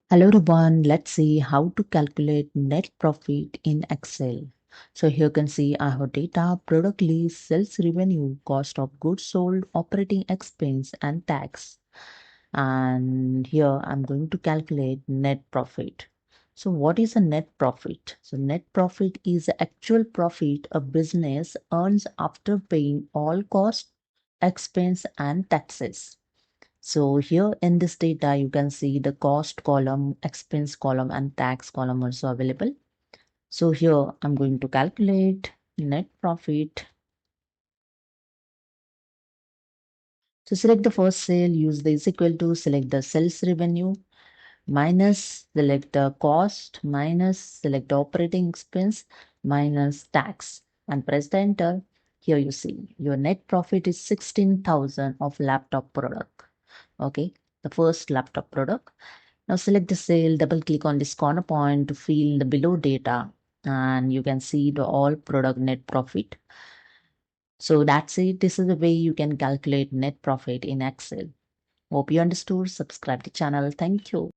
Hello everyone, let's see how to calculate net profit in Excel. So here you can see I have data, product list, sales revenue, cost of goods sold, operating expense and tax. And here I'm going to calculate net profit. So what is a net profit? So net profit is the actual profit a business earns after paying all costs, expense and taxes. So here in this data, you can see the cost column, expense column, and tax column also available. So here I'm going to calculate net profit. So select the first cell, use the is equal to, select the sales revenue, minus, select the cost, minus, select the operating expense, minus tax, and press the enter. Here you see your net profit is 16,000 of laptop product. Okay, the first laptop product. Now select the cell, double click on this corner point to fill the below data and you can see the all product net profit. So that's it. This is the way you can calculate net profit in Excel. Hope you understood. Subscribe to the channel. Thank you.